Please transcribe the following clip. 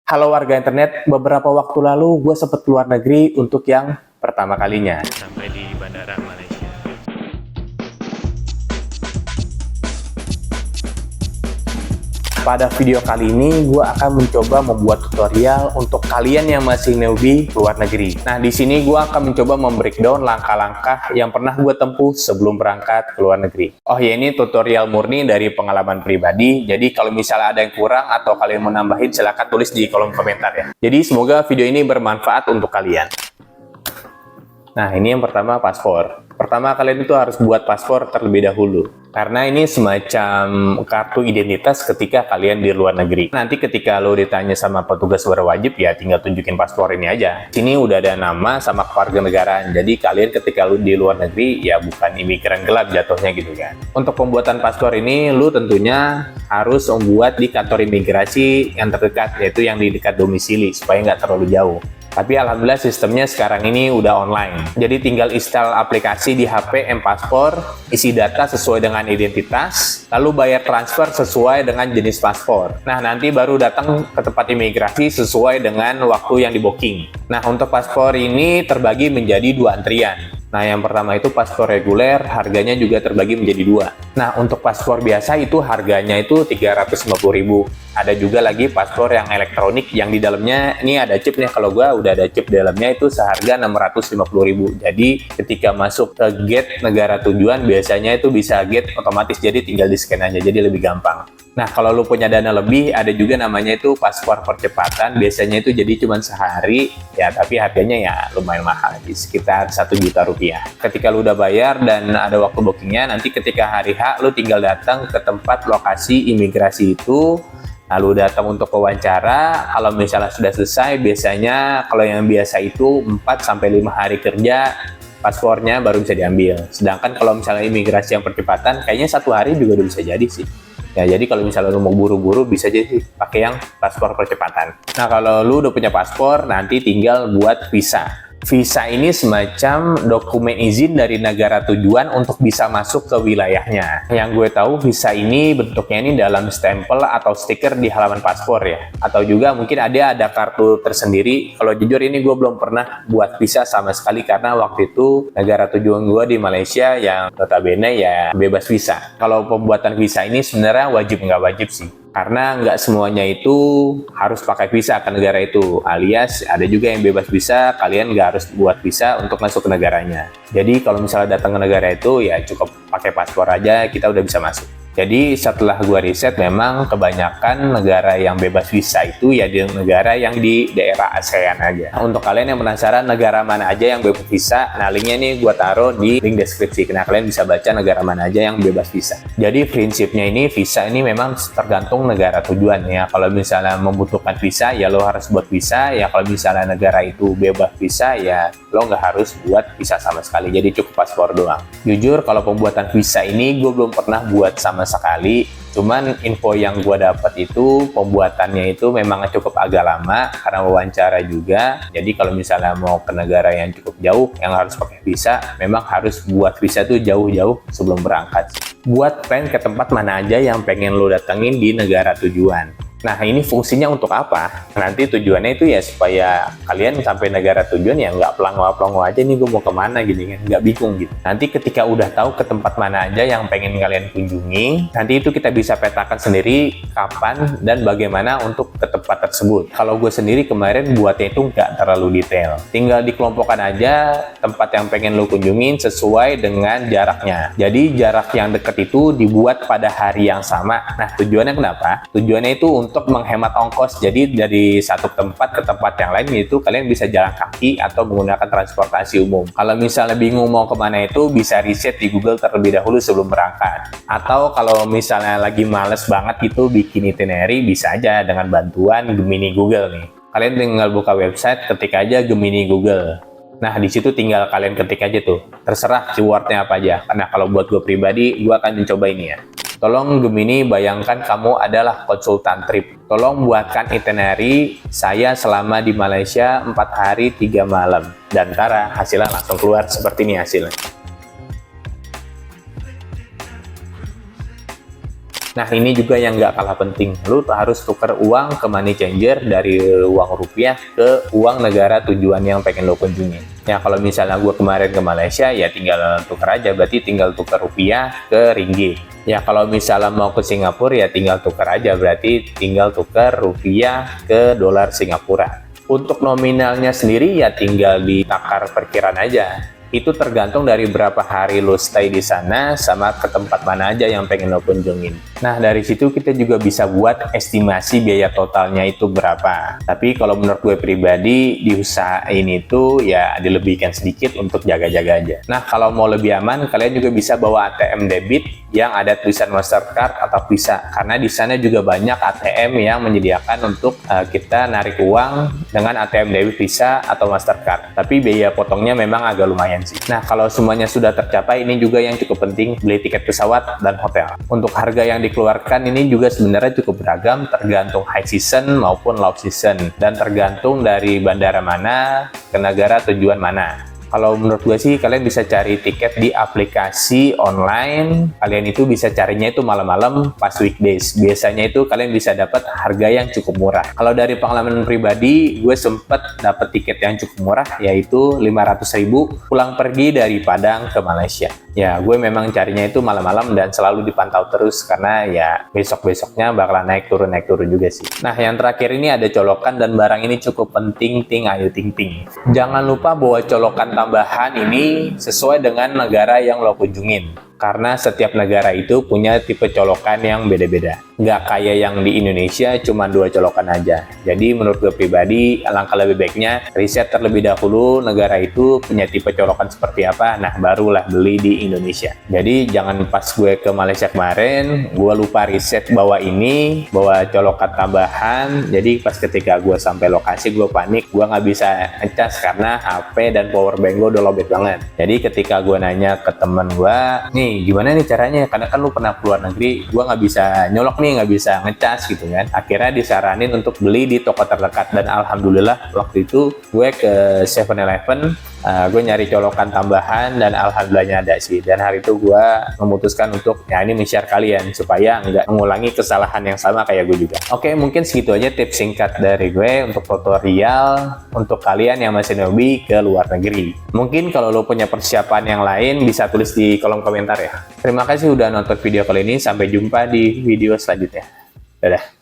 Halo warga internet, beberapa waktu lalu gue sempat keluar negeri untuk yang pertama kalinya. Sampai di bandara Malaysia. Pada video kali ini, gue akan mencoba membuat tutorial untuk kalian yang masih newbie keluar negeri. Nah, di sini gue akan mencoba membreakdown langkah-langkah yang pernah gue tempuh sebelum berangkat ke luar negeri. Oh ya, ini tutorial murni dari pengalaman pribadi. Jadi kalau misalnya ada yang kurang atau kalian mau nambahin, silahkan tulis di kolom komentar ya. Jadi semoga video ini bermanfaat untuk kalian. Nah, ini yang pertama, paspor. Pertama, kalian itu harus buat paspor terlebih dahulu. Karena ini semacam kartu identitas ketika kalian di luar negeri. Nanti ketika lo ditanya sama petugas berwajib, ya tinggal tunjukin paspor ini aja. Sini udah ada nama sama kewarganegaraan. Jadi kalian ketika lo di luar negeri, ya bukan imigran gelap jatuhnya gitu kan. Untuk pembuatan paspor ini, lo tentunya harus membuat di kantor imigrasi yang terdekat, yaitu yang di dekat domisili, supaya nggak terlalu jauh. Tapi alhamdulillah sistemnya sekarang ini udah online. Jadi tinggal install aplikasi di HP M-Paspor, isi data sesuai dengan identitas, lalu bayar transfer sesuai dengan jenis paspor. Nah, nanti baru datang ke tempat imigrasi sesuai dengan waktu yang di booking. Nah, untuk paspor ini terbagi menjadi dua antrian. Nah, yang pertama itu paspor reguler, harganya juga terbagi menjadi dua. Nah, untuk paspor biasa itu harganya itu 350.000. Ada juga lagi paspor yang elektronik yang di dalamnya ini ada chipnya. Kalau gua udah ada chip di dalamnya itu seharga 650.000. Jadi ketika masuk ke gate negara tujuan biasanya itu bisa gate otomatis, jadi tinggal di scan aja, jadi lebih gampang. Nah, kalau lu punya dana lebih, ada juga namanya itu paspor percepatan. Biasanya itu jadi cuma sehari, ya tapi harganya ya lumayan mahal, sekitar 1 juta rupiah. Ketika lu udah bayar dan ada waktu bookingnya, nanti ketika hari H, lu tinggal datang ke tempat lokasi imigrasi itu, lalu datang untuk wawancara. Kalau misalnya sudah selesai, biasanya kalau yang biasa itu 4-5 hari kerja, paspornya baru bisa diambil. Sedangkan kalau misalnya imigrasi yang percepatan, kayaknya 1 hari juga udah bisa jadi sih. Ya, jadi kalau misalnya lu mau buru-buru bisa jadi pakai yang paspor percepatan. Nah, kalau lu udah punya paspor, nanti tinggal buat visa. Visa ini semacam dokumen izin dari negara tujuan untuk bisa masuk ke wilayahnya. Yang gue tahu visa ini bentuknya ini dalam stempel atau stiker di halaman paspor ya. Atau juga mungkin ada kartu tersendiri. Kalau jujur ini gue belum pernah buat visa sama sekali karena waktu itu negara tujuan gue di Malaysia yang notabene ya bebas visa. Kalau pembuatan visa ini sebenarnya wajib nggak wajib sih. Karena nggak semuanya itu harus pakai visa ke negara itu, alias ada juga yang bebas visa, kalian nggak harus buat visa untuk masuk ke negaranya. Jadi kalau misalnya datang ke negara itu ya cukup pakai paspor aja, kita udah bisa masuk. Jadi setelah gua riset, memang kebanyakan negara yang bebas visa itu ya di negara yang di daerah ASEAN aja. Nah, untuk kalian yang penasaran negara mana aja yang bebas visa, nah linknya nih gua taruh di link deskripsi. Nah, kalian bisa baca negara mana aja yang bebas visa. Jadi prinsipnya ini visa ini memang tergantung negara tujuan ya. Kalau misalnya membutuhkan visa ya lo harus buat visa. Ya kalau misalnya negara itu bebas visa ya lo nggak harus buat visa sama sekali. Jadi cukup paspor doang. Jujur kalau pembuatan visa ini gue belum pernah buat sama sekali, cuman info yang gue dapat itu pembuatannya itu memang cukup agak lama karena wawancara juga. Jadi kalau misalnya mau ke negara yang cukup jauh yang harus pakai visa, memang harus buat visa tuh jauh-jauh sebelum berangkat. Buat plan ke tempat mana aja yang pengen lo datengin di negara tujuan. Nah, ini fungsinya untuk apa? Nanti tujuannya itu ya supaya kalian sampai negara tujuan ya nggak pelongo-pelongo aja nih gue mau kemana gini kan, nggak bingung gitu. Nanti ketika udah tahu ke tempat mana aja yang pengen kalian kunjungi, nanti itu kita bisa petakan sendiri kapan dan bagaimana untuk ke tempat tersebut. Kalau gue sendiri kemarin buatnya itu nggak terlalu detail. Tinggal dikelompokkan aja tempat yang pengen lo kunjungin sesuai dengan jaraknya. Jadi jarak yang dekat itu dibuat pada hari yang sama. Nah, tujuannya kenapa? Tujuannya itu untuk menghemat ongkos. Jadi dari satu tempat ke tempat yang lain itu kalian bisa jalan kaki atau menggunakan transportasi umum. Kalau misalnya bingung mau kemana itu bisa riset di Google terlebih dahulu sebelum berangkat. Atau kalau misalnya lagi males banget gitu bikin itinerary, bisa aja dengan bantuan Gemini Google nih. Kalian tinggal buka website, ketik aja Gemini Google. Nah, di situ tinggal kalian ketik aja tuh. Terserah keywordnya apa aja. Karena kalau buat gue pribadi, gue akan mencoba ini ya. Tolong Gemini bayangkan kamu adalah konsultan trip. Tolong buatkan itinerary saya selama di Malaysia 4 hari 3 malam. Dan tara hasilnya langsung keluar seperti ini hasilnya. Nah, ini juga yang nggak kalah penting. Lu harus tukar uang ke money changer dari uang rupiah ke uang negara tujuan yang pengen lo kunjungi. Ya, kalau misalnya gue kemarin ke Malaysia, ya tinggal tukar aja. Berarti tinggal tukar rupiah ke ringgit. Ya, kalau misalnya mau ke Singapura, ya tinggal tukar aja. Berarti tinggal tukar rupiah ke dolar Singapura. Untuk nominalnya sendiri, ya tinggal ditakar perkiraan aja. Itu tergantung dari berapa hari lo stay di sana sama ke tempat mana aja yang pengen lo kunjungin. Nah, dari situ kita juga bisa buat estimasi biaya totalnya itu berapa. Tapi kalau menurut gue pribadi, diusahain itu ya dilebihkan sedikit untuk jaga-jaga aja. Nah, kalau mau lebih aman, kalian juga bisa bawa ATM debit yang ada tulisan Mastercard atau Visa. Karena di sana juga banyak ATM yang menyediakan untuk kita narik uang dengan ATM debit Visa atau Mastercard. Tapi biaya potongnya memang agak lumayan sih. Nah, kalau semuanya sudah tercapai, ini juga yang cukup penting, beli tiket pesawat dan hotel. Untuk harga yang dikeluarkan ini juga sebenarnya cukup beragam, tergantung high season maupun low season, dan tergantung dari bandara mana ke negara tujuan mana. Kalau menurut gue sih, kalian bisa cari tiket di aplikasi online. Kalian itu bisa carinya itu malam-malam pas weekdays. Biasanya itu kalian bisa dapat harga yang cukup murah. Kalau dari pengalaman pribadi, gue sempet dapat tiket yang cukup murah, yaitu 500.000 pulang pergi dari Padang ke Malaysia. Ya, gue memang carinya itu malam-malam dan selalu dipantau terus karena ya besok-besoknya bakalan naik turun juga sih. Nah, yang terakhir ini ada colokan, dan barang ini cukup penting, ayo ting. Jangan lupa bawa colokan tambahan ini sesuai dengan negara yang lo kunjungin. Karena setiap negara itu punya tipe colokan yang beda-beda. Nggak kayak yang di Indonesia cuma 2 colokan aja. Jadi menurut gue pribadi, alangkah lebih baiknya riset terlebih dahulu negara itu punya tipe colokan seperti apa. Nah, barulah beli di Indonesia. Jadi jangan pas gue ke Malaysia kemarin, gue lupa riset bawa colokan tambahan. Jadi pas ketika gue sampai lokasi, gue panik, gue nggak bisa ngecas karena HP dan power bank gue udah lobet banget. Jadi ketika gue nanya ke temen gue, nih gimana nih caranya, karena kan lu pernah keluar negeri, gua nggak bisa nyolok nih, nggak bisa ngecas gitu kan. Akhirnya disaranin untuk beli di toko terdekat, dan alhamdulillah waktu itu gue ke 7-Eleven, gue nyari colokan tambahan dan alhamdulillahnya ada sih. Dan hari itu gue memutuskan untuk ya ini men-share kalian supaya nggak mengulangi kesalahan yang sama kayak gue juga. Oke, mungkin segitu aja tips singkat dari gue untuk tutorial untuk kalian yang masih newbie ke luar negeri. Mungkin kalau lo punya persiapan yang lain bisa tulis di kolom komentar ya. Terima kasih udah nonton video kali ini, sampai jumpa di video selanjutnya. Dadah.